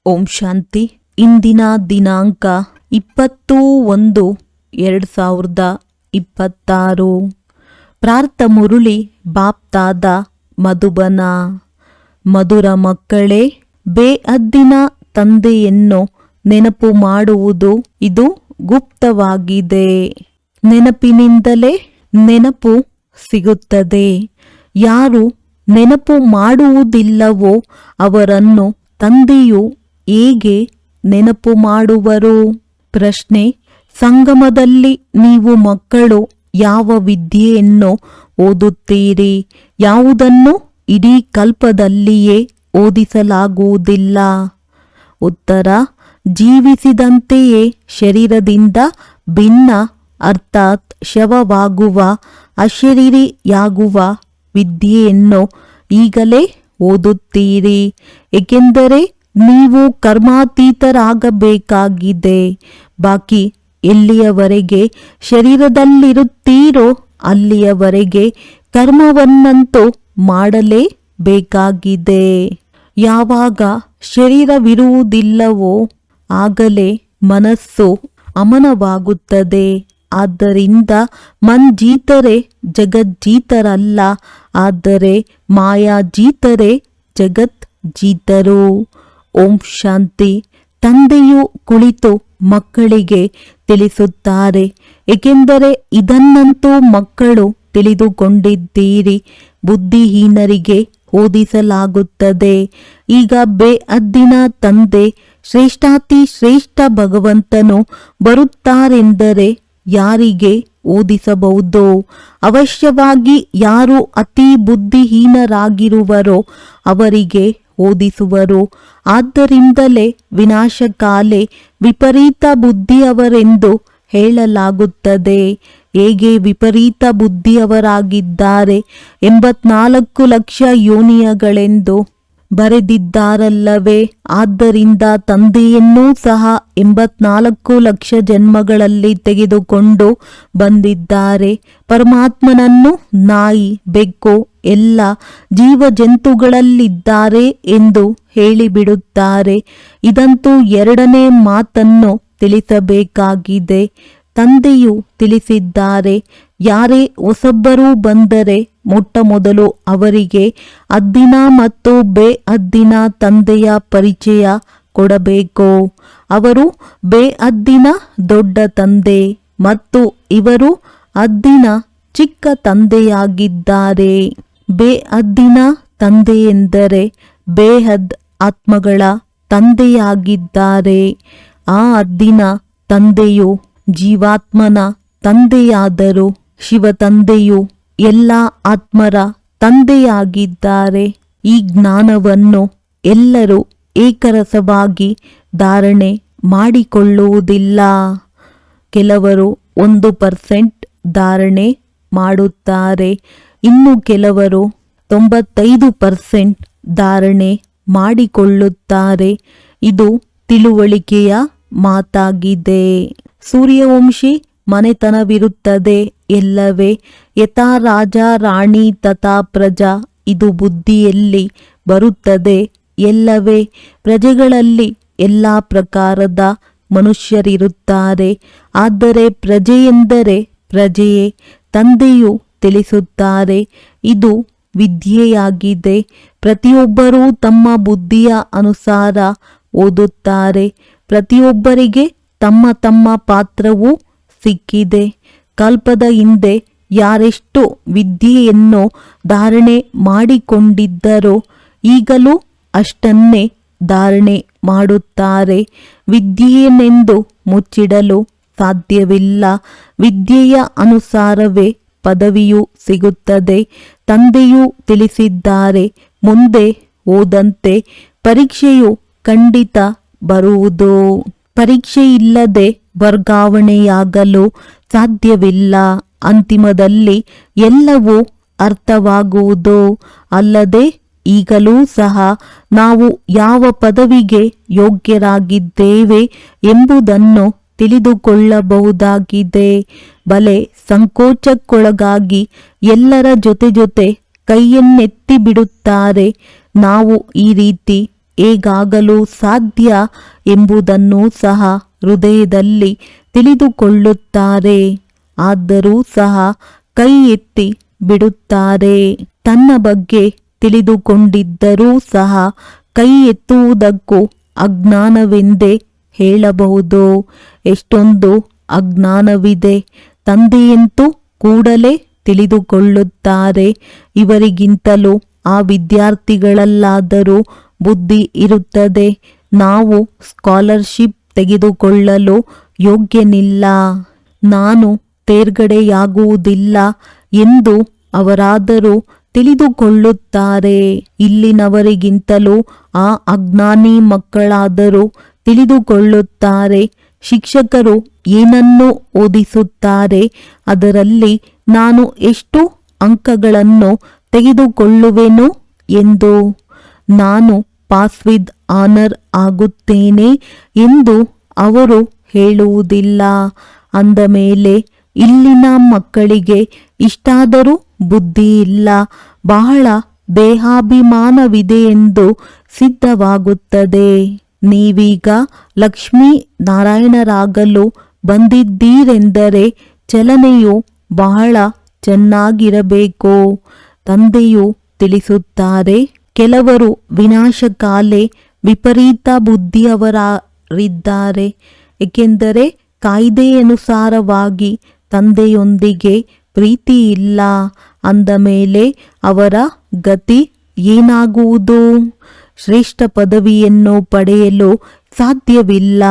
ಓಂ ಶಾಂತಿ. ಇಂದಿನ ದಿನಾಂಕ 20/1/2026. ಪ್ರಾರ್ಥ ಮುರುಳಿ ಬಾಪ್ತಾದ ಮಧುಬನ. ಮಧುರ ಮಕ್ಕಳೇ, ಬೇಅದ್ದಿನ ತಂದೆಯನ್ನು ನೆನಪು ಮಾಡುವುದು ಇದು ಗುಪ್ತವಾಗಿದೆ. ನೆನಪಿನಿಂದಲೇ ನೆನಪು ಸಿಗುತ್ತದೆ. ಯಾರು ನೆನಪು ಮಾಡುವುದಿಲ್ಲವೋ ಅವರನ್ನು ತಂದೆಯು ಹೇಗೆ ನೆನಪು ಮಾಡುವರು? ಪ್ರಶ್ನೆ: ಸಂಗಮದಲ್ಲಿ ನೀವು ಮಕ್ಕಳು ಯಾವ ವಿದ್ಯೆಯನ್ನು ಓದುತ್ತೀರಿ? ಯಾವುದನ್ನು ಇಡೀ ಕಲ್ಪದಲ್ಲಿಯೇ ಓದಿಸಲಾಗುವುದಿಲ್ಲ. ಉತ್ತರ: ಜೀವಿಸಿದಂತೆಯೇ ಶರೀರದಿಂದ ಭಿನ್ನ, ಅರ್ಥಾತ್ ಶವವಾಗುವ, ಅಶರೀರಿಯಾಗುವ ವಿದ್ಯೆಯನ್ನು ಈಗಲೇ ಓದುತ್ತೀರಿ. ಏಕೆಂದರೆ ನೀವು ಕರ್ಮಾತೀತರಾಗಬೇಕಾಗಿದೆ. ಬಾಕಿ ಎಲ್ಲಿಯವರೆಗೆ ಶರೀರದಲ್ಲಿರುತ್ತೀರೋ ಅಲ್ಲಿಯವರೆಗೆ ಕರ್ಮವನ್ನಂತೂ ಮಾಡಲೇಬೇಕಾಗಿದೆ. ಯಾವಾಗ ಶರೀರವಿರುವುದಿಲ್ಲವೋ ಆಗಲೇ ಮನಸ್ಸು ಅಮನವಾಗುತ್ತದೆ. ಆದ್ದರಿಂದ ಮನ್ ಜೀತರೆ ಜಗಜ್ಜೀತರಲ್ಲ, ಆದರೆ ಮಾಯಾಜೀತರೆ ಜಗತ್ ಜೀತರು. ಓಂ ಶಾಂತಿ. ತಂದೆಯು ಕುಳಿತು ಮಕ್ಕಳಿಗೆ ತಿಳಿಸುತ್ತಾರೆ, ಏಕೆಂದರೆ ಇದನ್ನಂತೂ ಮಕ್ಕಳು ತಿಳಿದುಕೊಂಡಿದ್ದೀರಿ. ಬುದ್ಧಿಹೀನರಿಗೆ ಓದಿಸಲಾಗುತ್ತದೆ. ಈಗ ಬೇಅದ್ದಿನ ತಂದೆ ಶ್ರೇಷ್ಠಾತಿ ಶ್ರೇಷ್ಠ ಭಗವಂತನು ಬರುತ್ತಾರೆಂದರೆ ಯಾರಿಗೆ ಓದಿಸಬಹುದು? ಅವಶ್ಯವಾಗಿ ಯಾರು ಅತಿ ಬುದ್ಧಿಹೀನರಾಗಿರುವರೋ ಅವರಿಗೆ ಓದಿಸುವರು. ಆದ್ದರಿಂದಲೇ ವಿನಾಶಕಾಲೆ ವಿಪರೀತ ಬುದ್ಧಿಯವರೆಂದು ಹೇಳಲಾಗುತ್ತದೆ. ಹೇಗೆ ವಿಪರೀತ ಬುದ್ಧಿಯವರಾಗಿದ್ದಾರೆ? 84 ಲಕ್ಷ ಯೋನಿಯಗಳೆಂದು ಬರೆದಿದ್ದಾರಲ್ಲವೇ? ಆದ್ದರಿಂದ ತಂದೆಯನ್ನೂ ಸಹ 84 ಲಕ್ಷ ಜನ್ಮಗಳಲ್ಲಿ ತೆಗೆದುಕೊಂಡು ಬಂದಿದ್ದಾರೆ. ಪರಮಾತ್ಮನನ್ನು ನಾಯಿ, ಬೆಕ್ಕು ಎಲ್ಲ ಜೀವಜಂತುಗಳಲ್ಲಿದ್ದಾರೆ ಎಂದು ಹೇಳಿಬಿಡುತ್ತಾರೆ. ಇದಂತೂ ಎರಡನೇ ಮಾತನ್ನು ತಿಳಿಸಬೇಕಾಗಿದೆ. ತಂದೆಯು ತಿಳಿಸಿದ್ದಾರೆ, ಯಾರೇ ಹೊಸಬ್ಬರೂ ಬಂದರೆ ಮೊಟ್ಟಮೊದಲು ಅವರಿಗೆ ಅದ್ದಿನ ಮತ್ತು ಬೇಅದ್ದಿನ ತಂದೆಯ ಪರಿಚಯ ಕೊಡಬೇಕು. ಅವರು ಬೇಅದ್ದಿನ ದೊಡ್ಡ ತಂದೆ ಮತ್ತು ಇವರು ಅದ್ದಿನ ಚಿಕ್ಕ ತಂದೆಯಾಗಿದ್ದಾರೆ. ಬೇಅದ್ದಿನ ತಂದೆಯೆಂದರೆ ಬೇಹದ್ ಆತ್ಮಗಳ ತಂದೆಯಾಗಿದ್ದಾರೆ. ಆ ಅದ್ದಿನ ತಂದೆಯು ಜೀವಾತ್ಮನ ತಂದೆಯಾದರು. ಶಿವ ತಂದೆಯು ಎಲ್ಲ ಆತ್ಮರ ತಂದೆಯಾಗಿದ್ದಾರೆ. ಈ ಜ್ಞಾನವನ್ನು ಎಲ್ಲರೂ ಏಕರಸವಾಗಿ ಧಾರಣೆ ಮಾಡಿಕೊಳ್ಳುವುದಿಲ್ಲ. ಕೆಲವರು 1% ಧಾರಣೆ ಮಾಡುತ್ತಾರೆ, ಇನ್ನು ಕೆಲವರು 95% ಧಾರಣೆ ಮಾಡಿಕೊಳ್ಳುತ್ತಾರೆ. ಇದು ತಿಳುವಳಿಕೆಯ ಮಾತಾಗಿದೆ. ಸೂರ್ಯವಂಶಿ ಮನೆತನವಿರುತ್ತದೆ ಎಲ್ಲವೇ? ಯಥಾ ರಾಜ ರಾಣಿ ತಥಾ ಪ್ರಜಾ, ಇದು ಬುದ್ಧಿಯಲ್ಲಿ ಬರುತ್ತದೆ ಎಲ್ಲವೇ? ಪ್ರಜೆಗಳಲ್ಲಿ ಎಲ್ಲ ಪ್ರಕಾರದ ಮನುಷ್ಯರಿರುತ್ತಾರೆ. ಆದರೆ ಪ್ರಜೆಯೆಂದರೆ ಪ್ರಜೆಯೇ. ತಂದೆಯು ತಿಳಿಸುತ್ತಾರೆ, ಇದು ವಿದ್ಯೆಯಾಗಿದೆ. ಪ್ರತಿಯೊಬ್ಬರೂ ತಮ್ಮ ಬುದ್ಧಿಯ ಅನುಸಾರ ಓದುತ್ತಾರೆ. ಪ್ರತಿಯೊಬ್ಬರಿಗೆ ತಮ್ಮ ತಮ್ಮ ಪಾತ್ರವೂ ಸಿಕ್ಕಿದೆ. ಕಲ್ಪದ ಹಿಂದೆ ಯಾರೆಷ್ಟು ವಿದ್ಯೆಯನ್ನು ಧಾರಣೆ ಮಾಡಿಕೊಂಡಿದ್ದರೋ ಈಗಲೂ ಅಷ್ಟನ್ನೇ ಧಾರಣೆ ಮಾಡುತ್ತಾರೆ. ವಿದ್ಯೆಯನ್ನೆಂದು ಮುಚ್ಚಿಡಲು ಸಾಧ್ಯವಿಲ್ಲ. ವಿದ್ಯೆಯ ಅನುಸಾರವೇ ಪದವಿಯು ಸಿಗುತ್ತದೆ. ತಂದೆಯು ತಿಳಿಸಿದ್ದಾರೆ, ಮುಂದೆ ಹೋದಂತೆ ಪರೀಕ್ಷೆಯು ಖಂಡಿತ ಬರುವುದು. ಪರೀಕ್ಷೆಯಿಲ್ಲದೆ ವರ್ಗಾವಣೆಯಾಗಲು ಸಾಧ್ಯವಿಲ್ಲ. ಅಂತಿಮದಲ್ಲಿ ಎಲ್ಲವೂ ಅರ್ಥವಾಗುವುದು. ಅಲ್ಲದೆ ಈಗಲೂ ಸಹ ನಾವು ಯಾವ ಪದವಿಗೆ ಯೋಗ್ಯರಾಗಿದ್ದೇವೆ ಎಂಬುದನ್ನು ತಿಳಿದುಕೊಳ್ಳಬಹುದಾಗಿದೆ. ಬಲೆ ಸಂಕೋಚಕ್ಕೊಳಗಾಗಿ ಎಲ್ಲರ ಜೊತೆ ಕೈಯನ್ನೆತ್ತಿ ಬಿಡುತ್ತಾರೆ. ನಾವು ಈ ರೀತಿ ಹೇಗಾಗಲು ಸಾಧ್ಯ ಎಂಬುದನ್ನು ಸಹ ಹೃದಯದಲ್ಲಿ ತಿಳಿದುಕೊಳ್ಳುತ್ತಾರೆ. ಆದರೂ ಸಹ ಕೈ ಎತ್ತಿ ಬಿಡುತ್ತಾರೆ. ತನ್ನ ಬಗ್ಗೆ ತಿಳಿದುಕೊಂಡಿದ್ದರೂ ಸಹ ಕೈ ಎತ್ತುವುದಕ್ಕೂ ಅಜ್ಞಾನವೆಂದೇ ಹೇಳಬಹುದು. ಎಷ್ಟೊಂದು ಅಜ್ಞಾನವಿದೆ. ತಂದೆಯಂತೂ ಕೂಡಲೇ ತಿಳಿದುಕೊಳ್ಳುತ್ತಾರೆ. ಇವರಿಗಿಂತಲೂ ಆ ವಿದ್ಯಾರ್ಥಿಗಳಲ್ಲಾದರೂ ಬುದ್ಧಿ ಇರುತ್ತದೆ. ನಾವು ಸ್ಕಾಲರ್ಶಿಪ್ ತೆಗೆದುಕೊಳ್ಳಲು ಯೋಗ್ಯನಿಲ್ಲ, ನಾನು ತೇರ್ಗಡೆಯಾಗುವುದಿಲ್ಲ ಎಂದು ಅವರಾದರೂ ತಿಳಿದುಕೊಳ್ಳುತ್ತಾರೆ. ಇಲ್ಲಿನವರಿಗಿಂತಲೂ ಆ ಅಜ್ಞಾನಿ ಮಕ್ಕಳಾದರೂ ತಿಳಿದುಕೊಳ್ಳುತ್ತಾರೆ. ಶಿಕ್ಷಕರು ಏನನ್ನು ಓದಿಸುತ್ತಾರೆ ಅದರಲ್ಲಿ ನಾನು ಎಷ್ಟು ಅಂಕಗಳನ್ನು ತೆಗೆದುಕೊಳ್ಳುವೆನು ಎಂದು. ನಾನು ಪಾಸ್ ವಿತ್ ಆನರ್ ಆಗುತ್ತೇನೆ ಎಂದು ಅವರು ಹೇಳುವುದಿಲ್ಲ. ಅಂದ ಮೇಲೆ ಇಲ್ಲಿನ ಮಕ್ಕಳಿಗೆ ಇಷ್ಟಾದರೂ ಬುದ್ಧಿ ಇಲ್ಲ, ಬಹಳ ದೇಹಾಭಿಮಾನವಿದೆ ಎಂದು ಸಿದ್ಧವಾಗುತ್ತದೆ. ನೀವೀಗ ಲಕ್ಷ್ಮೀ ನಾರಾಯಣರಾಗಲು ಬಂದಿದ್ದೀರೆಂದರೆ ಚಲನೆಯು ಬಹಳ ಚೆನ್ನಾಗಿರಬೇಕು. ತಂದೆಯು ತಿಳಿಸುತ್ತಾರೆ, ಕೆಲವರು ವಿನಾಶಕಾಲೆ ವಿಪರೀತ ಬುದ್ಧಿಯವರಿದ್ದಾರೆ. ಏಕೆಂದರೆ ಕಾಯ್ದೆಯನುಸಾರವಾಗಿ ತಂದೆಯೊಂದಿಗೆ ಪ್ರೀತಿ ಇಲ್ಲ. ಅಂದ ಮೇಲೆ ಅವರ ಗತಿ ಏನಾಗುವುದು? ಶ್ರೇಷ್ಠ ಪದವಿಯನ್ನು ಪಡೆಯಲು ಸಾಧ್ಯವಿಲ್ಲ.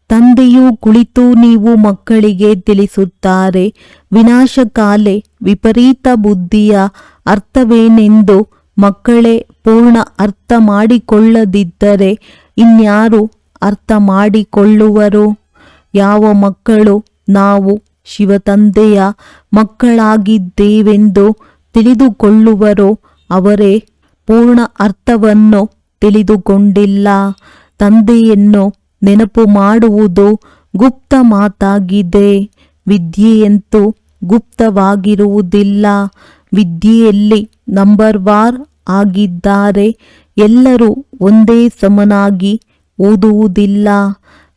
ತಂದೆಯು ಕುಳಿತು ನೀವು ಮಕ್ಕಳಿಗೆ ತಿಳಿಸುತ್ತಾರೆ, ವಿನಾಶಕಾಲೆ ವಿಪರೀತ ಬುದ್ಧಿಯ ಅರ್ಥವೇನೆಂದು ಮಕ್ಕಳೇ ಪೂರ್ಣ ಅರ್ಥ ಮಾಡಿಕೊಳ್ಳದಿದ್ದರೆ ಇನ್ಯಾರು ಅರ್ಥ ಮಾಡಿಕೊಳ್ಳುವರು? ಯಾವ ಮಕ್ಕಳು ನಾವು ಶಿವತಂದೆಯ ಮಕ್ಕಳಾಗಿದ್ದೇವೆಂದು ತಿಳಿದುಕೊಳ್ಳುವರೋ ಅವರೇ ಪೂರ್ಣ ಅರ್ಥವನ್ನು ತಿಳಿದುಕೊಂಡಿಲ್ಲ. ತಂದೆಯನ್ನು ನೆನಪು ಮಾಡುವುದು ಗುಪ್ತ ಮಾತಾಗಿದೆ. ವಿದ್ಯೆಯಂತೂ ಗುಪ್ತವಾಗಿರುವುದಿಲ್ಲ. ವಿದ್ಯೆಯಲ್ಲಿ ನಂಬರ್ ವಾರ್ ಆಗಿದ್ದಾರೆ. ಎಲ್ಲರೂ ಒಂದೇ ಸಮನಾಗಿ ಓದುವುದಿಲ್ಲ.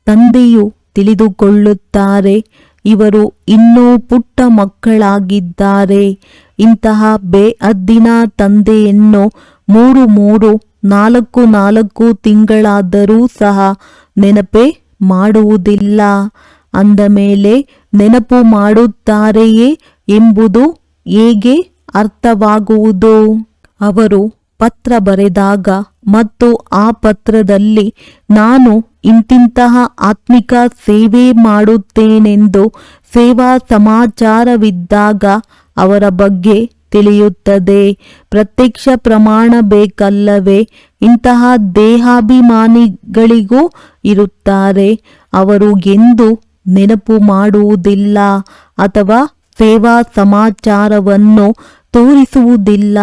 ತಂದೆಯು ತಿಳಿದುಕೊಳ್ಳುತ್ತಾರೆ, ಇವರು ಇನ್ನೂ ಪುಟ್ಟ ಮಕ್ಕಳಾಗಿದ್ದಾರೆ. ಇಂತಹ ಬೇಅದ್ದಿನ ತಂದೆಯನ್ನು 3 4 ತಿಂಗಳಾದರೂ ಸಹ ನೆನಪೇ ಮಾಡುವುದಿಲ್ಲ. ಅಂದ ಮೇಲೆ ನೆನಪು ಮಾಡುತ್ತಾರೆಯೇ ಎಂಬುದು ಹೇಗೆ ಅರ್ಥವಾಗುವುದು? ಅವರು ಪತ್ರ ಬರೆದಾಗ ಮತ್ತು ಆ ಪತ್ರದಲ್ಲಿ ನಾನು ಇಂತಿಂತಹ ಆತ್ಮಿಕ ಸೇವೆ ಮಾಡುತ್ತೇನೆಂದು ಸೇವಾ ಸಮಾಚಾರವಿದ್ದಾಗ ಅವರ ಬಗ್ಗೆ ತಿಳಿಯುತ್ತದೆ. ಪ್ರತ್ಯಕ್ಷ ಪ್ರಮಾಣ ಬೇಕಲ್ಲವೇ? ಇಂತಹ ದೇಹಾಭಿಮಾನಿಗಳಿಗೂ ಇರುತ್ತಾರೆ. ಅವರು ಎಂದು ನೆನಪು ಮಾಡುವುದಿಲ್ಲ ಅಥವಾ ಸೇವಾ ಸಮಾಚಾರವನ್ನು ತೋರಿಸುವುದಿಲ್ಲ.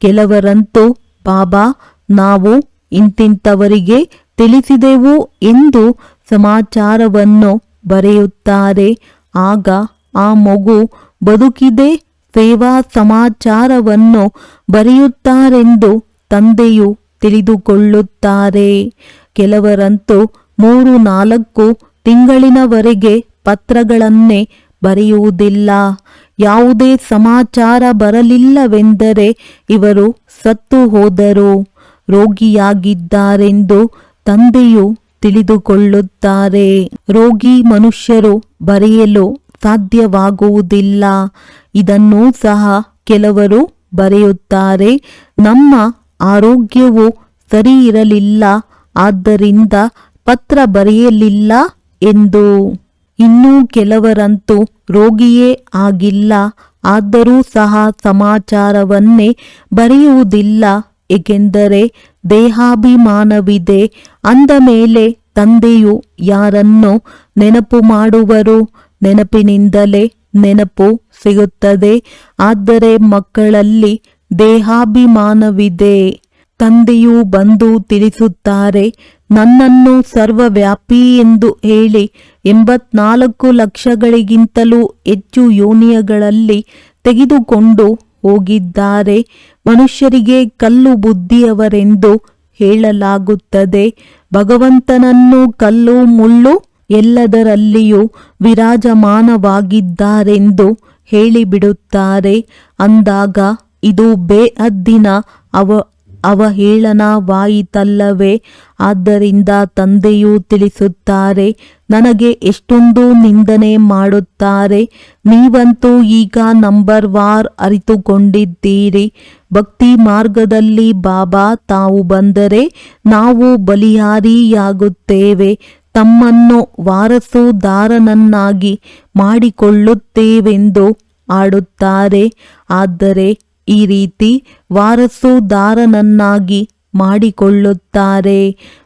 ಕೆಲವರಂತೂ ಬಾಬಾ ನಾವು ಇಂತಿಂತವರಿಗೆ ತಿಳಿಸಿದೆವು ಎಂದು ಸಮಾಚಾರವನ್ನು ಬರೆಯುತ್ತಾರೆ. ಆಗ ಆ ಮಗು ಬದುಕಿದೆ ಸೇವಾ ಸಮಾಚಾರವನ್ನು ಬರೆಯುತ್ತಾರೆಂದು ತಂದೆಯು ತಿಳಿದುಕೊಳ್ಳುತ್ತಾರೆ. ಕೆಲವರಂತೂ 3-4 ತಿಂಗಳಿನವರೆಗೆ ಪತ್ರಗಳನ್ನೇ ಬರೆಯುವುದಿಲ್ಲ. ಯಾವುದೇ ಸಮಾಚಾರ ಬರಲಿಲ್ಲವೆಂದರೆ ಇವರು ಸತ್ತು ಹೋದರು, ರೋಗಿಯಾಗಿದ್ದಾರೆಂದು ತಂದೆಯು ತಿಳಿದುಕೊಳ್ಳುತ್ತಾರೆ. ರೋಗಿ ಮನುಷ್ಯರು ಬರೆಯಲು ಸಾಧ್ಯವಾಗುವುದಿಲ್ಲ. ಇದನ್ನೂ ಸಹ ಕೆಲವರು ಬರೆಯುತ್ತಾರೆ, ನಮ್ಮ ಆರೋಗ್ಯವು ಸರಿ ಇರಲಿಲ್ಲ, ಆದ್ದರಿಂದ ಪತ್ರ ಬರೆಯಲಿಲ್ಲ ಎಂದು. ಇನ್ನೂ ಕೆಲವರಂತೂ ರೋಗಿಯೇ ಆಗಿಲ್ಲ, ಆದರೂ ಸಹ ಸಮಾಚಾರವನ್ನೇ ಬರೆಯುವುದಿಲ್ಲ. ಏಕೆಂದರೆ ದೇಹಾಭಿಮಾನವಿದೆ. ಅಂದ ಮೇಲೆ ತಂದೆಯು ಯಾರನ್ನು ನೆನಪು ಮಾಡುವರು? ನೆನಪಿನಿಂದಲೇ ನೆನಪು ಸಿಗುತ್ತದೆ. ಆದರೆ ಮಕ್ಕಳಲ್ಲಿ ದೇಹಾಭಿಮಾನವಿದೆ. ತಂದೆಯು ಬಂದು ತಿಳಿಸುತ್ತಾರೆ, ನನ್ನನ್ನು ಸರ್ವವ್ಯಾಪಿ ಎಂದು ಹೇಳಿ 84 ಲಕ್ಷಗಳಿಗಿಂತಲೂ ಹೆಚ್ಚು ಯೋನಿಗಳಲ್ಲಿ ತೆಗೆದುಕೊಂಡು ಹೋಗಿದ್ದಾರೆ. ಮನುಷ್ಯರಿಗೆ ಕಲ್ಲು ಬುದ್ಧಿಯವರೆಂದು ಹೇಳಲಾಗುತ್ತದೆ. ಭಗವಂತನನ್ನು ಕಲ್ಲು ಮುಳ್ಳು ಎಲ್ಲದರಲ್ಲಿಯೂ ವಿರಾಜಮಾನವಾಗಿದ್ದಾರೆಂದು ಹೇಳಿಬಿಡುತ್ತಾರೆ. ಅಂದಾಗ ಇದು ಬೇಹದ್ದಿನ ಅವಹೇಳನವಾಯಿತಲ್ಲವೇ? ಆದ್ದರಿಂದ ತಂದೆಯು ತಿಳಿಸುತ್ತಾರೆ, ನನಗೆ ಎಷ್ಟೊಂದು ನಿಂದನೆ ಮಾಡುತ್ತಾರೆ. ನೀವಂತೂ ಈಗ ನಂಬರ್ ವಾರ್ ಅರಿತುಕೊಂಡಿದ್ದೀರಿ. ಭಕ್ತಿ ಮಾರ್ಗದಲ್ಲಿ ಬಾಬಾ ತಾವು ಬಂದರೆ ನಾವು ಬಲಿಹಾರಿಯಾಗುತ್ತೇವೆ, ತಮ್ಮನ್ನು ವಾರಸುದಾರನನ್ನಾಗಿ ಮಾಡಿಕೊಳ್ಳುತ್ತೇವೆಂದು ಆಡುತ್ತಾರೆ. ಆದರೆ ಈ ರೀತಿ ವಾರಸುದಾರನನ್ನಾಗಿ ಮಾಡಿಕೊಳ್ಳುತ್ತಾರೆ.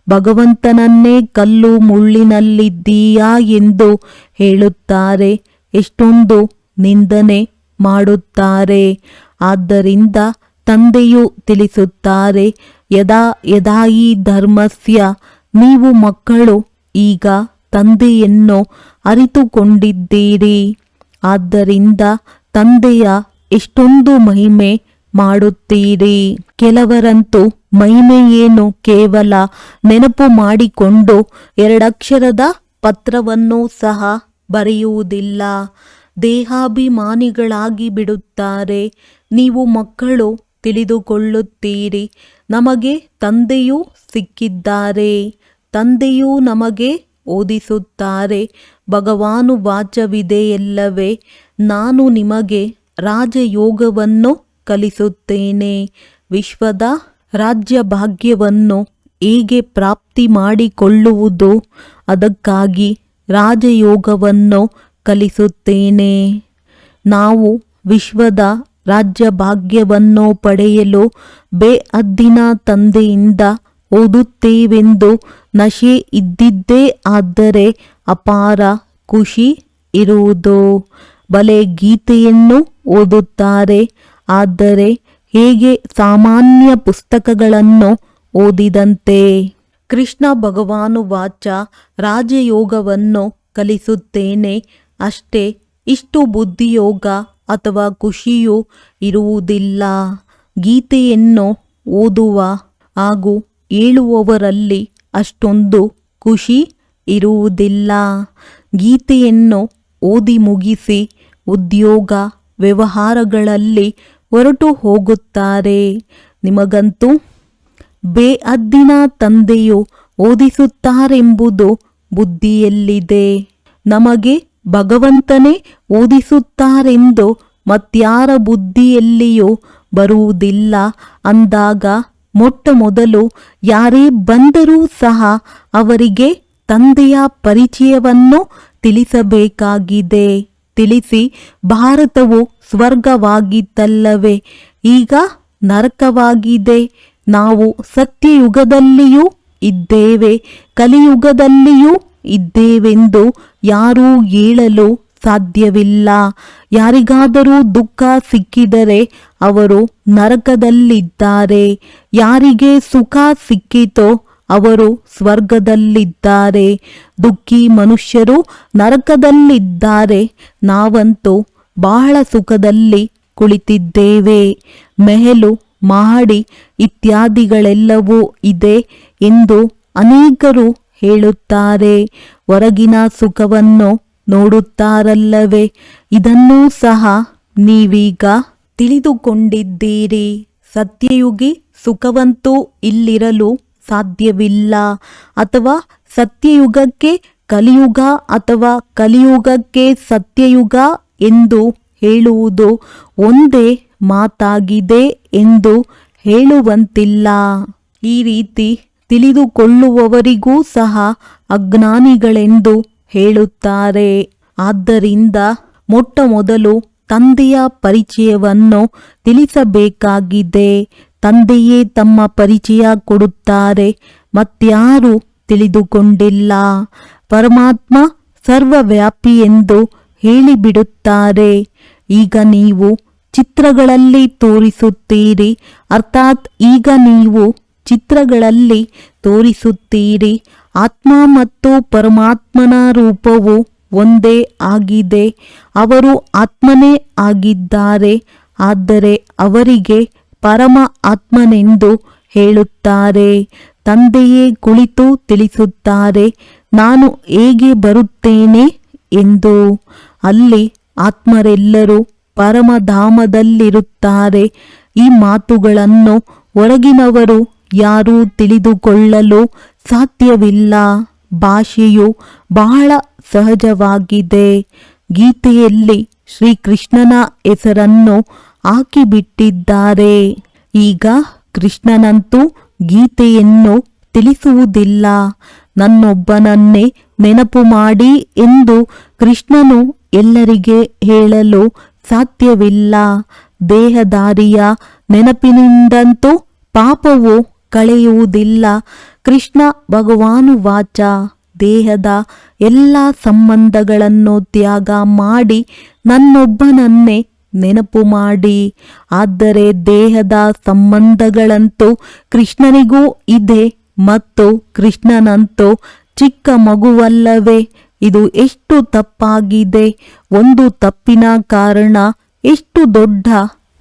ಭಗವಂತನನ್ನೇ ಕಲ್ಲು ಮುಳ್ಳಿನಲ್ಲಿದ್ದೀಯಾ ಎಂದು ಹೇಳುತ್ತಾರೆ. ಎಷ್ಟೊಂದು ನಿಂದನೆ ಮಾಡುತ್ತಾರೆ. ಆದ್ದರಿಂದ ತಂದೆಯು ತಿಳಿಸುತ್ತಾರೆ, ಯದಾ ಯದಾ ಈ ಧರ್ಮಸ್ಯ, ನೀವು ಮಕ್ಕಳು ಈಗ ತಂದೆಯನ್ನು ಅರಿತುಕೊಂಡಿದ್ದೀರಿ. ಆದ್ದರಿಂದ ತಂದೆಯ ಎಷ್ಟೊಂದು ಮಹಿಮೆ ಮಾಡುತ್ತೀರಿ. ಕೆಲವರಂತೂ ಮಹಿಮೆಯೇನು ಕೇವಲ ನೆನಪು ಮಾಡಿಕೊಂಡು 2 ಅಕ್ಷರದ ಪತ್ರವನ್ನು ಸಹ ಬರೆಯುವುದಿಲ್ಲ. ದೇಹಾಭಿಮಾನಿಗಳಾಗಿ ಬಿಡುತ್ತಾರೆ. ನೀವು ಮಕ್ಕಳು ತಿಳಿದುಕೊಳ್ಳುತ್ತೀರಿ, ನಮಗೆ ತಂದೆಯೂ ಸಿಕ್ಕಿದ್ದಾರೆ. ತಂದೆಯೂ ನಮಗೆ ಓದಿಸುತ್ತಾರೆ. ಭಗವಾನು ವಾಚವಿದೆಯಲ್ಲವೇ, ನಾನು ನಿಮಗೆ ರಾಜಯೋಗವನ್ನು ಕಲಿಸುತ್ತೇನೆ. ವಿಶ್ವದ ರಾಜ್ಯ ಭಾಗ್ಯವನ್ನು ಹೇಗೆ ಪ್ರಾಪ್ತಿ ಮಾಡಿಕೊಳ್ಳುವುದು, ಅದಕ್ಕಾಗಿ ರಾಜಯೋಗವನ್ನು ಕಲಿಸುತ್ತೇನೆ. ನಾವು ವಿಶ್ವದ ರಾಜ್ಯ ಭಾಗ್ಯವನ್ನು ಪಡೆಯಲು ಬೇಹದ್ದಿನ ತಂದೆಯಿಂದ ಓದುತ್ತೇವೆಂದು ನಶೆ ಇದ್ದಿದ್ದೇ ಆದರೆ ಅಪಾರ ಖುಷಿ ಇರುವುದು. ಬಲೆ ಗೀತೆಯನ್ನು ಓದುತ್ತಾರೆ, ಆದರೆ ಹೇಗೆ ಸಾಮಾನ್ಯ ಪುಸ್ತಕಗಳನ್ನು ಓದಿದಂತೆ. ಕೃಷ್ಣ ಭಗವಾನು ವಾಚ, ರಾಜಯೋಗವನ್ನು ಕಲಿಸುತ್ತೇನೆ ಅಷ್ಟೇ. ಇಷ್ಟು ಬುದ್ಧಿಯೋಗ ಅಥವಾ ಖುಷಿಯೂ ಇರುವುದಿಲ್ಲ. ಗೀತೆಯನ್ನು ಓದುವ ಹಾಗೂ ಹೇಳುವವರಲ್ಲಿ ಅಷ್ಟೊಂದು ಖುಷಿ ಇರುವುದಿಲ್ಲ. ಗೀತೆಯನ್ನು ಓದಿ ಮುಗಿಸಿ ಉದ್ಯೋಗ ವ್ಯವಹಾರಗಳಲ್ಲಿ ಹೊರಟು ಹೋಗುತ್ತಾರೆ. ನಿಮಗಂತೂ ಬೇಹದ್ದಿನ ತಂದೆಯು ಓದಿಸುತ್ತಾರೆಂಬುದು ಬುದ್ಧಿಯಲ್ಲಿದೆ. ನಮಗೆ ಭಗವಂತನೇ ಓದಿಸುತ್ತಾರೆಂದು ಮತ್ಯಾರ ಬುದ್ಧಿಯಲ್ಲಿಯೂ ಬರುವುದಿಲ್ಲ. ಅಂದಾಗ ಮೊಟ್ಟ ಮೊದಲು ಯಾರೇ ಬಂದರೂ ಸಹ ಅವರಿಗೆ ತಂದೆಯ ಪರಿಚಯವನ್ನು ತಿಳಿಸಬೇಕಾಗಿದೆ. ತಿಳಿಸಿ, ಭಾರತವು ಸ್ವರ್ಗವಾಗಿತ್ತಲ್ಲವೇ, ಈಗ ನರಕವಾಗಿದೆ. ನಾವು ಸತ್ಯಯುಗದಲ್ಲಿಯೂ ಇದ್ದೇವೆ, ಕಲಿಯುಗದಲ್ಲಿಯೂ ಇದ್ದೇವೆಂದು ಯಾರೂ ಹೇಳಲು ಸಾಧ್ಯವಿಲ್ಲ. ಯಾರಿಗಾದರೂ ದುಃಖ ಸಿಕ್ಕಿದರೆ ಅವರು ನರಕದಲ್ಲಿದ್ದಾರೆ. ಯಾರಿಗೆ ಸುಖ ಸಿಕ್ಕಿತೋ ಅವರು ಸ್ವರ್ಗದಲ್ಲಿದ್ದಾರೆ. ದುಃಖಿ ಮನುಷ್ಯರು ನರಕದಲ್ಲಿದ್ದಾರೆ. ನಾವಂತೂ ಬಹಳ ಸುಖದಲ್ಲಿ ಕುಳಿತಿದ್ದೇವೆ. ಮೆಹಲು, ಮಹಡಿ ಇತ್ಯಾದಿಗಳೆಲ್ಲವೂ ಇದೆ ಎಂದು ಅನೇಕರು ಹೇಳುತ್ತಾರೆ. ಹೊರಗಿನ ಸುಖವನ್ನು ನೋಡುತ್ತಾರಲ್ಲವೇ, ಇದನ್ನೂ ಸಹ ನೀವೀಗ ತಿಳಿದುಕೊಂಡಿದ್ದೀರಿ. ಸತ್ಯಯುಗಿ ಸುಖವಂತೂ ಇಲ್ಲಿರಲು ಸಾಧ್ಯವಿಲ್ಲ. ಅಥವಾ ಸತ್ಯಯುಗಕ್ಕೆ ಕಲಿಯುಗ ಅಥವಾ ಕಲಿಯುಗಕ್ಕೆ ಸತ್ಯಯುಗ ಎಂದು ಹೇಳುವುದು ಒಂದೇ ಮಾತಾಗಿದೆ ಎಂದು ಹೇಳುವಂತಿಲ್ಲ. ಈ ರೀತಿ ತಿಳಿದುಕೊಳ್ಳುವವರಿಗೂ ಸಹ ಅಜ್ಞಾನಿಗಳೆಂದು ಹೇಳುತ್ತಾರೆ. ಆದ್ದರಿಂದ ಮೊಟ್ಟ ಮೊದಲು ತಂದೆಯ ಪರಿಚಯವನ್ನು ತಿಳಿಸಬೇಕಾಗಿದೆ. ತಂದೆಯೇ ತಮ್ಮ ಪರಿಚಯ ಕೊಡುತ್ತಾರೆ, ಮತ್ಯಾರೂ ತಿಳಿದುಕೊಂಡಿಲ್ಲ. ಪರಮಾತ್ಮ ಸರ್ವವ್ಯಾಪಿ ಎಂದು ಹೇಳಿಬಿಡುತ್ತಾರೆ. ಈಗ ನೀವು ಚಿತ್ರಗಳಲ್ಲಿ ತೋರಿಸುತ್ತೀರಿ, ಅರ್ಥಾತ್ ಈಗ ನೀವು ಚಿತ್ರಗಳಲ್ಲಿ ತೋರಿಸುತ್ತೀರಿ. ಆತ್ಮ ಮತ್ತು ಪರಮಾತ್ಮನ ರೂಪವು ಒಂದೇ ಆಗಿದೆ. ಅವರು ಆತ್ಮನೇ ಆಗಿದ್ದಾರೆ. ಆದರೆ ಅವರಿಗೆ ಪರಮ ಆತ್ಮನೆಂದು ಹೇಳುತ್ತಾರೆ. ತಂದೆಯೇ ಕುಳಿತು ತಿಳಿಸುತ್ತಾರೆ, ನಾನು ಹೇಗೆ ಬರುತ್ತೇನೆ ಎಂದು. ಅಲ್ಲಿ ಆತ್ಮರೆಲ್ಲರೂ ಪರಮಧಾಮದಲ್ಲಿರುತ್ತಾರೆ. ಈ ಮಾತುಗಳನ್ನು ಹೊರಗಿನವರು ಯಾರೂ ತಿಳಿದುಕೊಳ್ಳಲು ಸಾಧ್ಯವಿಲ್ಲ. ಭಾಷೆಯು ಬಹಳ ಸಹಜವಾಗಿದೆ. ಗೀತೆಯಲ್ಲಿ ಶ್ರೀಕೃಷ್ಣನ ಹೆಸರನ್ನು ಹಾಕಿಬಿಟ್ಟಿದ್ದಾರೆ. ಈಗ ಕೃಷ್ಣನಂತೂ ಗೀತೆಯನ್ನು ತಿಳಿಸುವುದಿಲ್ಲ. ನನ್ನೊಬ್ಬನನ್ನೇ ನೆನಪು ಮಾಡಿ ಎಂದು ಕೃಷ್ಣನು ಎಲ್ಲರಿಗೆ ಹೇಳಲು ಸಾಧ್ಯವಿಲ್ಲ. ದೇಹದಾರಿಯ ನೆನಪಿನಿಂದಂತೂ ಪಾಪವು ಕಳೆಯುವುದಿಲ್ಲ. ಕೃಷ್ಣ ಭಗವಾನುವಾಚ, ದೇಹದ ಎಲ್ಲ ಸಂಬಂಧಗಳನ್ನು ತ್ಯಾಗ ಮಾಡಿ ನನ್ನೊಬ್ಬನನ್ನೇ ನೆನಪು ಮಾಡಿ. ಆದರೆ ದೇಹದ ಸಂಬಂಧಗಳಂತೂ ಕೃಷ್ಣನಿಗೂ ಇದೆ ಮತ್ತು ಕೃಷ್ಣನಂತೂ ಚಿಕ್ಕ ಮಗುವಲ್ಲವೇ. ಇದು ಎಷ್ಟು ತಪ್ಪಾಗಿದೆ. ಒಂದು ತಪ್ಪಿನ ಕಾರಣ ಎಷ್ಟು ದೊಡ್ಡ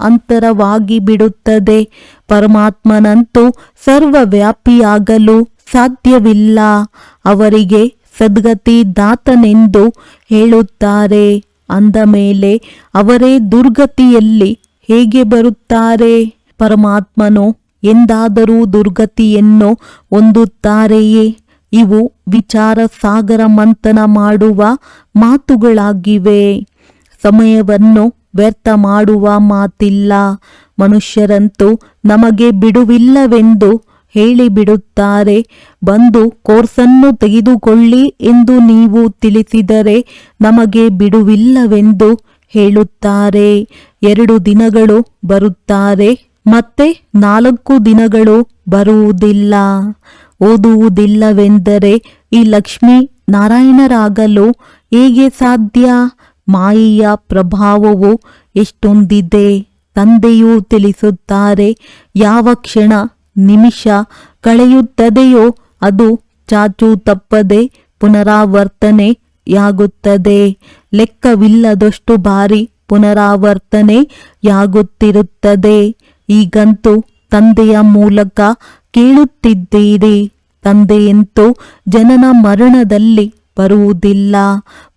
ಅಂತರವಾಗಿ ಬಿಡುತ್ತದೆ. ಪರಮಾತ್ಮನಂತೂ ಸರ್ವವ್ಯಾಪಿಯಾಗಲು ಸಾಧ್ಯವಿಲ್ಲ. ಅವರಿಗೆ ಸದ್ಗತಿ ದಾತನೆಂದು ಹೇಳುತ್ತಾರೆ. ಅಂದ ಮೇಲೆ ಅವರೇ ದುರ್ಗತಿಯಲ್ಲಿ ಹೇಗೆ ಬರುತ್ತಾರೆ? ಪರಮಾತ್ಮನು ಎಂದಾದರೂ ದುರ್ಗತಿಯನ್ನು ಹೊಂದುತ್ತಾರೆಯೇ? ಇವು ವಿಚಾರ ಸಾಗರ ಮಂಥನ ಮಾಡುವ ಮಾತುಗಳಾಗಿವೆ. ಸಮಯವನ್ನು ವ್ಯರ್ಥ ಮಾಡುವ ಮಾತಿಲ್ಲ. ಮನುಷ್ಯರಂತೂ ನಮಗೆ ಬಿಡುವಿಲ್ಲವೆಂದು ಹೇಳಿಬಿಡುತ್ತಾರೆ. ಬಂದು ಕೋರ್ಸನ್ನು ತೆಗೆದುಕೊಳ್ಳಿ ಎಂದು ನೀವು ತಿಳಿಸಿದರೆ ನಮಗೆ ಬಿಡುವಿಲ್ಲವೆಂದು ಹೇಳುತ್ತಾರೆ. 2 ದಿನಗಳು ಬರುತ್ತಾರೆ, ಮತ್ತೆ 4 ದಿನಗಳು ಬರುವುದಿಲ್ಲ. ಓದುವುದಿಲ್ಲವೆಂದರೆ ಈ ಲಕ್ಷ್ಮೀ ನಾರಾಯಣರಾಗಲು ಹೇಗೆ ಸಾಧ್ಯ? ಮಾಯೆಯ ಪ್ರಭಾವವು ಎಷ್ಟೊಂದಿದೆ. ತಂದೆಯೂ ತಿಳಿಸುತ್ತಾರೆ, ಯಾವ ಕ್ಷಣ ನಿಮಿಷ ಕಳೆಯುತ್ತದೆಯೋ ಅದು ಚಾಚು ತಪ್ಪದೆ ಪುನರಾವರ್ತನೆಯಾಗುತ್ತದೆ. ಲೆಕ್ಕವಿಲ್ಲದಷ್ಟು ಬಾರಿ ಪುನರಾವರ್ತನೆಯಾಗುತ್ತಿರುತ್ತದೆ. ಈಗಂತೂ ತಂದೆಯ ಮೂಲಕ ಕೇಳುತ್ತಿದ್ದೀರಿ. ತಂದೆಯಂತೂ ಜನನ ಮರಣದಲ್ಲಿ ಬರುವುದಿಲ್ಲ.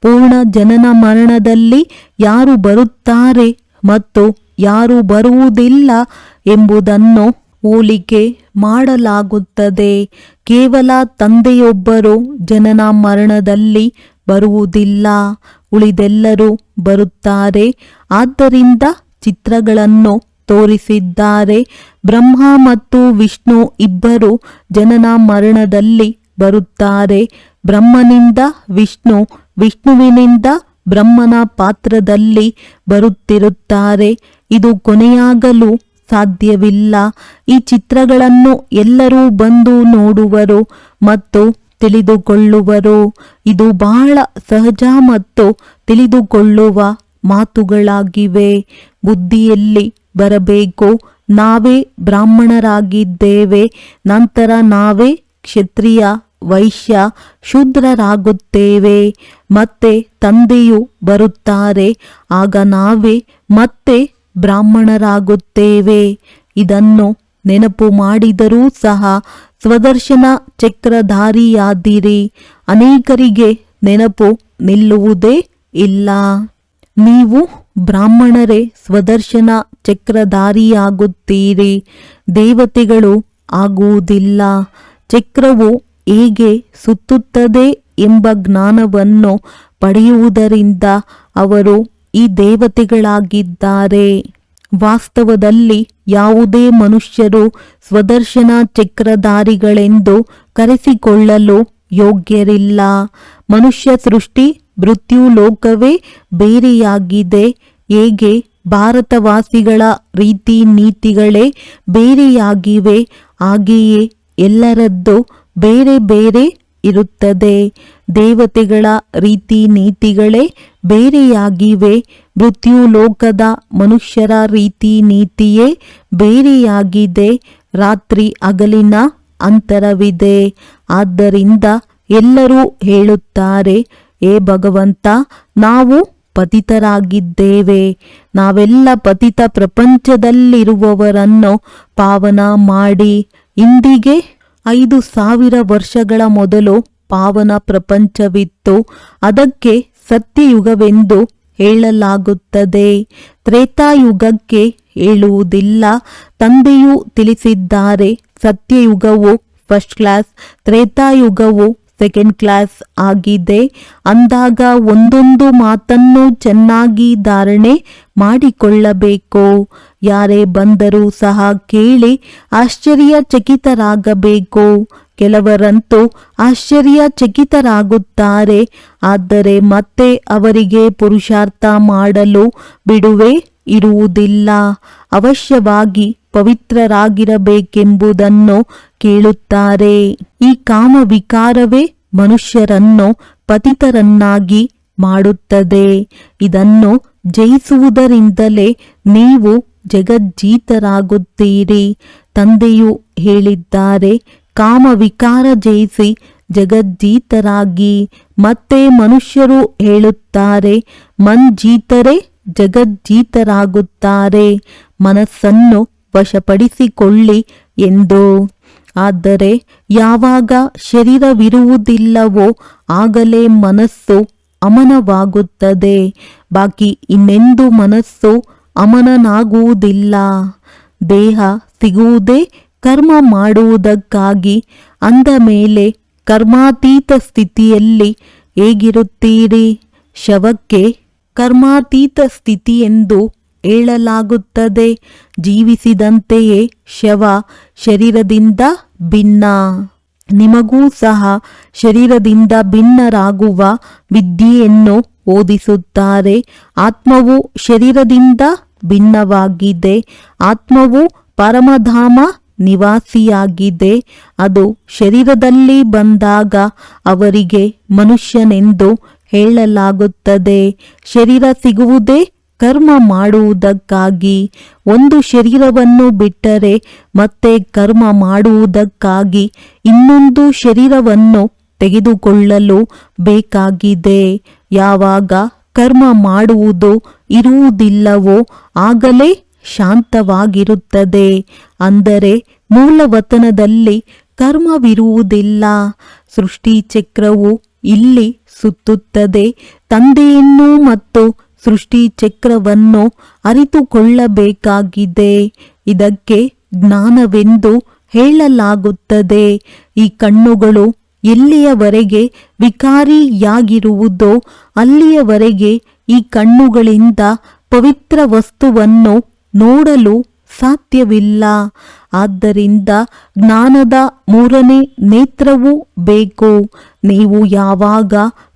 ಪೂರ್ಣ ಜನನ ಮರಣದಲ್ಲಿ ಯಾರು ಬರುತ್ತಾರೆ ಮತ್ತು ಯಾರು ಬರುವುದಿಲ್ಲ ಎಂಬುದನ್ನು ಹೋಲಿಕೆ ಮಾಡಲಾಗುತ್ತದೆ. ಕೇವಲ ತಂದೆಯೊಬ್ಬರು ಜನನ ಮರಣದಲ್ಲಿ ಬರುವುದಿಲ್ಲ, ಉಳಿದೆಲ್ಲರೂ ಬರುತ್ತಾರೆ. ಆದ್ದರಿಂದ ಚಿತ್ರಗಳನ್ನು ತೋರಿಸಿದ್ದಾರೆ. ಬ್ರಹ್ಮ ಮತ್ತು ವಿಷ್ಣು ಇಬ್ಬರು ಜನನ ಮರಣದಲ್ಲಿ ಬರುತ್ತಾರೆ. ಬ್ರಹ್ಮನಿಂದ ವಿಷ್ಣು, ವಿಷ್ಣುವಿನಿಂದ ಬ್ರಹ್ಮನ ಪಾತ್ರದಲ್ಲಿ ಬರುತ್ತಿರುತ್ತಾರೆ. ಇದು ಕೊನೆಯಾಗಲು ಸಾಧ್ಯವಿಲ್ಲ. ಈ ಚಿತ್ರಗಳನ್ನು ಎಲ್ಲರೂ ಬಂದು ನೋಡುವರು ಮತ್ತು ತಿಳಿದುಕೊಳ್ಳುವರು. ಇದು ಬಹಳ ಸಹಜ ಮತ್ತು ತಿಳಿದುಕೊಳ್ಳುವ ಮಾತುಗಳಾಗಿವೆ. ಬುದ್ಧಿಯಲ್ಲಿ ಬರಬೇಕು, ನಾವೇ ಬ್ರಾಹ್ಮಣರಾಗಿದ್ದೇವೆ, ನಂತರ ನಾವೇ ಕ್ಷತ್ರಿಯ, ವೈಶ್ಯ, ಶೂದ್ರರಾಗುತ್ತೇವೆ. ಮತ್ತೆ ತಂದೆಯು ಬರುತ್ತಾರೆ, ಆಗ ನಾವೇ ಮತ್ತೆ ಬ್ರಾಹ್ಮಣರಾಗುತ್ತೇವೆ. ಇದನ್ನು ನೆನಪು ಮಾಡಿದರೂ ಸಹ ಸ್ವದರ್ಶನ ಚಕ್ರಧಾರಿಯಾದಿರಿ. ಅನೇಕರಿಗೆ ನೆನಪು ನಿಲ್ಲುವುದೇ ಇಲ್ಲ. ನೀವು ಬ್ರಾಹ್ಮಣರೇ ಸ್ವದರ್ಶನ ಚಕ್ರಧಾರಿಯಾಗುತ್ತೀರಿ, ದೇವತೆಗಳು ಆಗುವುದಿಲ್ಲ. ಚಕ್ರವು ಹೇಗೆ ಸುತ್ತುತ್ತದೆ ಎಂಬ ಜ್ಞಾನವನ್ನು ಪಡೆಯುವುದರಿಂದ ಅವರು ಈ ದೇವತೆಗಳಾಗಿದ್ದಾರೆ. ವಾಸ್ತವದಲ್ಲಿ ಯಾವುದೇ ಮನುಷ್ಯರು ಸ್ವದರ್ಶನ ಚಕ್ರಧಾರಿಗಳೆಂದು ಕರೆಸಿಕೊಳ್ಳಲು ಯೋಗ್ಯರಿಲ್ಲ. ಮನುಷ್ಯ ಸೃಷ್ಟಿ ಮೃತ್ಯು ಲೋಕವೇ ಬೇರೆಯಾಗಿದೆ. ಹೇಗೆ ಭಾರತವಾಸಿಗಳ ರೀತಿ ನೀತಿಗಳೇ ಬೇರೆಯಾಗಿವೆ, ಹಾಗೆಯೇ ಎಲ್ಲರದ್ದು ಬೇರೆ ಬೇರೆ ಇರುತ್ತದೆ. ದೇವತೆಗಳ ರೀತಿ ನೀತಿಗಳೇ ಬೇರೆಯಾಗಿವೆ. ಮೃತ್ಯು ಲೋಕದ ಮನುಷ್ಯರ ರೀತಿ ನೀತಿಯೇ ಬೇರೆಯಾಗಿದೆ. ರಾತ್ರಿ ಹಗಲಿನ ಅಂತರವಿದೆ. ಆದ್ದರಿಂದ ಎಲ್ಲರೂ ಹೇಳುತ್ತಾರೆ, ಹೇ ಭಗವಂತ, ನಾವು ಪತಿತರಾಗಿದ್ದೇವೆ. ನಾವೆಲ್ಲ ಪತಿತ ಪ್ರಪಂಚದಲ್ಲಿರುವವರನ್ನು ಪಾವನ ಮಾಡಿ ಇಂದಿಗೆ 5000 ವರ್ಷಗಳ ಮೊದಲು ಪಾವನ ಪ್ರಪಂಚವಿತ್ತು. ಅದಕ್ಕೆ ಸತ್ಯಯುಗವೆಂದು ಹೇಳಲಾಗುತ್ತದೆ. ತ್ರೇತಾಯುಗಕ್ಕೆ ಹೇಳುವುದಿಲ್ಲ. ತಂದೆಯು ತಿಳಿಸಿದ್ದಾರೆ, ಸತ್ಯಯುಗವು ಫಸ್ಟ್ ಕ್ಲಾಸ್, ತ್ರೇತಾಯುಗವು ಸೆಕೆಂಡ್ ಕ್ಲಾಸ್ ಆಗಿದೆ. ಅಂದಾಗ ಒಂದೊಂದು ಮಾತನ್ನು ಚೆನ್ನಾಗಿ ಧಾರಣೆ ಮಾಡಿಕೊಳ್ಳಬೇಕು. ಯಾರೇ ಬಂದರೂ ಸಹ ಕೇಳಿ ಆಶ್ಚರ್ಯಚಕಿತರಾಗಬೇಕು. ಕೆಲವರಂತೂ ಆಶ್ಚರ್ಯಚಕಿತರಾಗುತ್ತಾರೆ, ಆದರೆ ಮತ್ತೆ ಅವರಿಗೆ ಪುರುಷಾರ್ಥ ಮಾಡಲು ಬಿಡುವೆ ಇರುವುದಿಲ್ಲ. ಅವಶ್ಯವಾಗಿ ಪವಿತ್ರರಾಗಿರಬೇಕೆಂಬುದನ್ನು ಕೇಳುತ್ತಾರೆ. ಈ ಕಾಮವಿಕಾರವೇ ಮನುಷ್ಯರನ್ನು ಪತಿತರನ್ನಾಗಿ ಮಾಡುತ್ತದೆ. ಇದನ್ನು ಜಯಿಸುವುದರಿಂದಲೇ ನೀವು ಜಗಜ್ಜೀತರಾಗುತ್ತೀರಿ. ತಂದೆಯು ಹೇಳಿದ್ದಾರೆ, ಕಾಮವಿಕಾರ ಜಯಿಸಿ ಜಗಜ್ಜೀತರಾಗಿ. ಮತ್ತೆ ಮನುಷ್ಯರು ಹೇಳುತ್ತಾರೆ, ಜೀತರೆ ಜಗಜ್ಜೀತರಾಗುತ್ತಾರೆ. ಮನಸ್ಸನ್ನು ವಶಪಡಿಸಿಕೊಳ್ಳಿ ಎಂದು. ಆದರೆ ಯಾವಾಗ ಶರೀರವಿರುವುದಿಲ್ಲವೋ ಆಗಲೇ ಮನಸ್ಸು ಅಮನವಾಗುತ್ತದೆ. ಬಾಕಿ ಇನ್ನೆಂದೂ ಮನಸ್ಸು ಅಮನನಾಗುವುದಿಲ್ಲ. ದೇಹ ಸಿಗುವುದೇ ಕರ್ಮ ಮಾಡುವುದಕ್ಕಾಗಿ. ಅಂದ ಮೇಲೆ ಕರ್ಮಾತೀತ ಸ್ಥಿತಿಯಲ್ಲಿ ಹೇಗಿರುತ್ತೀರಿ? ಶವಕ್ಕೆ ಕರ್ಮಾತೀತ ಸ್ಥಿತಿ ಎಂದು ಹೇಳಲಾಗುತ್ತದೆ. ಜೀವಿಸಿದಂತೆಯೇ ಶವ ಶರೀರದಿಂದ ಭಿನ್ನ. ನಿಮಗೂ ಸಹ ಶರೀರದಿಂದ ಭಿನ್ನರಾಗುವ ವಿದ್ಯೆಯನ್ನು ಓದಿಸುತ್ತಾರೆ. ಆತ್ಮವು ಶರೀರದಿಂದ ಭಿನ್ನವಾಗಿದೆ. ಆತ್ಮವು ಪರಮಧಾಮ ನಿವಾಸಿಯಾಗಿದೆ. ಅದು ಶರೀರದಲ್ಲಿ ಬಂದಾಗ ಅವರಿಗೆ ಮನುಷ್ಯನೆಂದು ಹೇಳಲಾಗುತ್ತದೆ. ಶರೀರ ಸಿಗುವುದೇ ಕರ್ಮ ಮಾಡುವುದಕ್ಕಾಗಿ. ಒಂದು ಶರೀರವನ್ನು ಬಿಟ್ಟರೆ ಮತ್ತೆ ಕರ್ಮ ಮಾಡುವುದಕ್ಕಾಗಿ ಇನ್ನೊಂದು ಶರೀರವನ್ನು ತೆಗೆದುಕೊಳ್ಳಲು ಬೇಕಾಗಿದೆ. ಯಾವಾಗ ಕರ್ಮ ಮಾಡುವುದು ಇರುವುದಿಲ್ಲವೋ ಆಗಲೇ ಶಾಂತವಾಗಿರುತ್ತದೆ. ಅಂದರೆ ಮೂಲವತನದಲ್ಲಿ ಕರ್ಮವಿರುವುದಿಲ್ಲ. ಸೃಷ್ಟಿ ಚಕ್ರವು ಇಲ್ಲಿ ಸುತ್ತುತ್ತದೆ. ತಂದೆಯನ್ನು ಮತ್ತು ಸೃಷ್ಟಿ ಚಕ್ರವನ್ನು ಅರಿತುಕೊಳ್ಳಬೇಕಾಗಿದೆ. ಇದಕ್ಕೆ ಜ್ಞಾನವೆಂದು ಹೇಳಲಾಗುತ್ತದೆ. ಈ ಕಣ್ಣುಗಳು ಎಲ್ಲಿಯವರೆಗೆ ವಿಕಾರಿಯಾಗಿರುವುದೋ ಅಲ್ಲಿಯವರೆಗೆ ಈ ಕಣ್ಣುಗಳಿಂದ ಪವಿತ್ರ ವಸ್ತುವನ್ನು ನೋಡಲು ಸಾಧ್ಯವಿಲ್ಲ. ಆದ್ದರಿಂದ ಜ್ಞಾನದ 3ನೇ ನೇತ್ರವೂ ಬೇಕು. ನೀವು ಯಾವಾಗ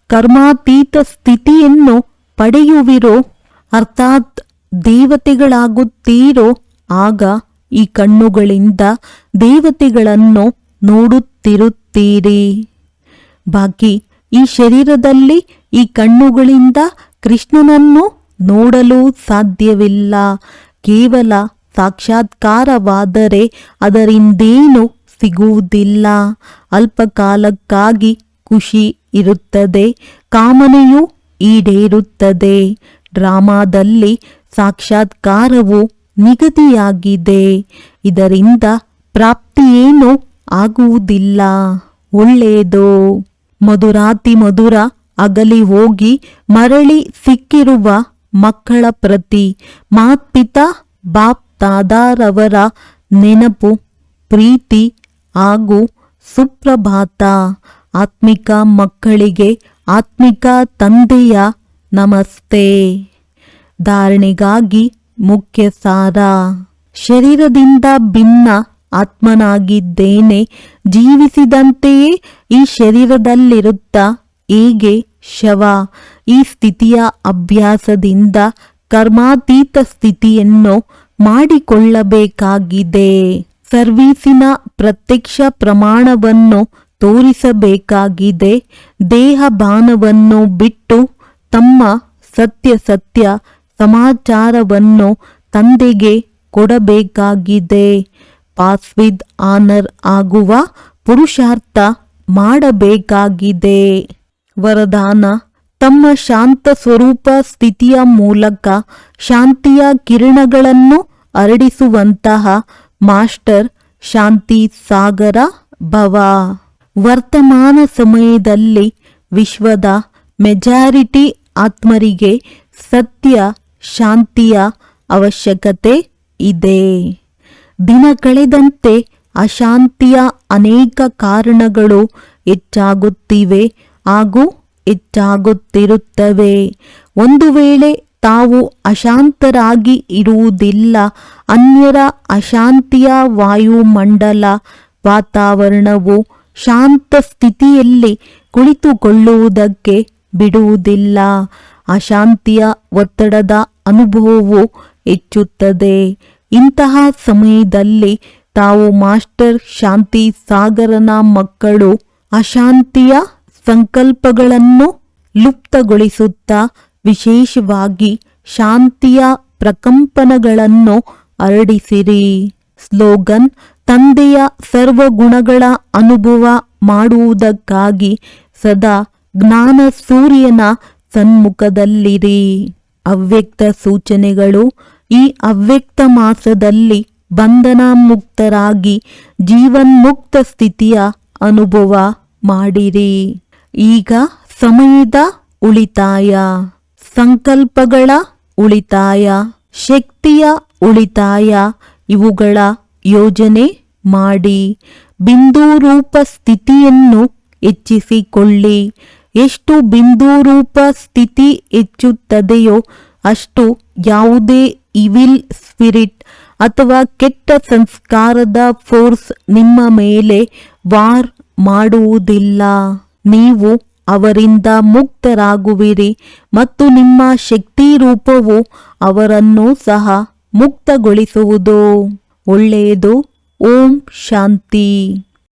ಕರ್ಮಾತೀತ ಸ್ಥಿತಿಯನ್ನು ಪಡೆಯುವಿರೋ, ಅರ್ಥಾತ್ ದೇವತೆಗಳಾಗುತ್ತೀರೋ, ಆಗ ಈ ಕಣ್ಣುಗಳಿಂದ ದೇವತೆಗಳನ್ನು ನೋಡುತ್ತಿರುತ್ತೀರಿ. ಬಾಕಿ ಈ ಶರೀರದಲ್ಲಿ ಈ ಕಣ್ಣುಗಳಿಂದ ಕೃಷ್ಣನನ್ನು ನೋಡಲು ಸಾಧ್ಯವಿಲ್ಲ. ಕೇವಲ ಸಾಕ್ಷಾತ್ಕಾರವಾದರೆ ಅದರಿಂದೇನು ಸಿಗುವುದಿಲ್ಲ. ಅಲ್ಪಕಾಲಕ್ಕಾಗಿ ಖುಷಿ ಇರುತ್ತದೆ, ಕಾಮನೆಯು ಈಡೇರುತ್ತದೆ. ಡ್ರಾಮಾದಲ್ಲಿ ಸಾಕ್ಷಾತ್ಕಾರವು ನಿಗದಿಯಾಗಿದೆ. ಇದರಿಂದ ಪ್ರಾಪ್ತಿಯೇನೂ ಆಗುವುದಿಲ್ಲ. ಒಳ್ಳೆಯದು. ಮಧುರಾತಿ ಮಧುರ ಅಗಲಿ ಹೋಗಿ ಮರಳಿ ಸಿಕ್ಕಿರುವ ಮಕ್ಕಳ ಪ್ರತಿ ಮಾತ್ಪಿತಾ ಬಾಪ್ ತಾದಾರವರ ನೆನಪು, ಪ್ರೀತಿ ಹಾಗೂ ಸುಪ್ರಭಾತ. ಆತ್ಮಿಕ ಮಕ್ಕಳಿಗೆ ಆತ್ಮಿಕ ತಂದೆಯ ನಮಸ್ತೆ. ಧಾರಣೆಗಾಗಿ ಮುಖ್ಯ ಸಾರ. ಶರೀರದಿಂದ ಭಿನ್ನ ಆತ್ಮನಾಗಿದ್ದೇನೆ. ಜೀವಿಸಿದಂತೆಯೇ ಈ ಶರೀರದಲ್ಲಿರುತ್ತಾ ಹೇಗೆ ಶವ. ಈ ಸ್ಥಿತಿಯ ಅಭ್ಯಾಸದಿಂದ ಕರ್ಮಾತೀತ ಸ್ಥಿತಿಯನ್ನು ಮಾಡಿಕೊಳ್ಳಬೇಕಾಗಿದೆ. ಸರ್ವೀಸಿನ ಪ್ರತ್ಯಕ್ಷ ಪ್ರಮಾಣವನ್ನು ತೋರಿಸಬೇಕಾಗಿದೆ. ದೇಹ ಭಾನವನ್ನು ಬಿಟ್ಟು ತಮ್ಮ ಸತ್ಯ ಸಮಾಚಾರವನ್ನು ತಂದೆಗೆ ಕೊಡಬೇಕಾಗಿದೆ. ಪಾಸ್ ವಿತ್ ಆನರ್ ಆಗುವ ಪುರುಷಾರ್ಥ ಮಾಡಬೇಕಾಗಿದೆ. ವರದಾನ: ತಮ್ಮ ಶಾಂತ ಸ್ವರೂಪ ಸ್ಥಿತಿಯ ಮೂಲಕ ಶಾಂತಿಯ ಕಿರಣಗಳನ್ನು ಹರಡಿಸುವಂತಹ ಮಾಸ್ಟರ್ ಶಾಂತಿ ಸಾಗರ ಭವ. ವರ್ತಮಾನ ಸಮಯದಲ್ಲಿ ವಿಶ್ವದ ಮೆಜಾರಿಟಿ ಆತ್ಮರಿಗೆ ಸತ್ಯ ಶಾಂತಿಯ ಅವಶ್ಯಕತೆ ಇದೆ. ದಿನ ಕಳೆದಂತೆ ಅಶಾಂತಿಯ ಅನೇಕ ಕಾರಣಗಳು ಹೆಚ್ಚಾಗುತ್ತಿವೆ ಹಾಗೂ ಹೆಚ್ಚಾಗುತ್ತಿರುತ್ತವೆ. ಒಂದು ವೇಳೆ ತಾವು ಅಶಾಂತರಾಗಿ ಇರುವುದಿಲ್ಲ, ಅನ್ಯರ ಅಶಾಂತಿಯ ವಾಯುಮಂಡಲ ವಾತಾವರಣವು ಶಾಂತ ಸ್ಥಿತಿಯಲ್ಲಿ ಕುಳಿತುಕೊಳ್ಳುವುದಕ್ಕೆ ಬಿಡುವುದಿಲ್ಲ. ಅಶಾಂತಿಯ ಒತ್ತಡದ ಅನುಭವವು ಹೆಚ್ಚುತ್ತದೆ. ಇಂತಹ ಸಮಯದಲ್ಲಿ ತಾವು ಮಾಸ್ಟರ್ ಶಾಂತಿ ಸಾಗರನ ಮಕ್ಕಳು ಅಶಾಂತಿಯ ಸಂಕಲ್ಪಗಳನ್ನು ಲುಪ್ತಗೊಳಿಸುತ್ತಾ ವಿಶೇಷವಾಗಿ ಶಾಂತಿಯ ಪ್ರಕಂಪನಗಳನ್ನು ಹರಡಿಸಿರಿ. ಸ್ಲೋಗನ್: ತಂದೆಯ ಸರ್ವಗುಣಗಳ ಅನುಭವ ಮಾಡುವುದಕ್ಕಾಗಿ ಸದಾ ಜ್ಞಾನ ಸೂರ್ಯನ ಸನ್ಮುಖದಲ್ಲಿರಿ. ಅವ್ಯಕ್ತ ಸೂಚನೆಗಳು: ಈ ಅವ್ಯಕ್ತ ಮಾಸದಲ್ಲಿ ಬಂಧನ ಮುಕ್ತರಾಗಿ ಜೀವನ್ಮುಕ್ತ ಸ್ಥಿತಿಯ ಅನುಭವ ಮಾಡಿರಿ. ಈಗ ಸಮಯದ ಉಳಿತಾಯ, ಸಂಕಲ್ಪಗಳ ಉಳಿತಾಯ, ಶಕ್ತಿಯ ಉಳಿತಾಯ ಇವುಗಳ ಯೋಜನೆ ಮಾಡಿ ಬಿಂದುರೂಪ ಸ್ಥಿತಿಯನ್ನು ಹೆಚ್ಚಿಸಿಕೊಳ್ಳಿ. ಎಷ್ಟು ಬಿಂದುರೂಪ ಸ್ಥಿತಿ ಹೆಚ್ಚುತ್ತದೆಯೋ ಅಷ್ಟು ಯಾವುದೇ ಇವಿಲ್ ಸ್ಪಿರಿಟ್ ಅಥವಾ ಕೆಟ್ಟ ಸಂಸ್ಕಾರದ ಫೋರ್ಸ್ ನಿಮ್ಮ ಮೇಲೆ ವಾರ್ ಮಾಡುವುದಿಲ್ಲ. ನೀವು ಅವರಿಂದ ಮುಕ್ತರಾಗುವಿರಿ ಮತ್ತು ನಿಮ್ಮ ಶಕ್ತಿ ರೂಪವು ಅವರನ್ನು ಸಹ ಮುಕ್ತಗೊಳಿಸುವುದು. ಒಳ್ಳೆಯದು. ಓಂ ಶಾಂತಿ.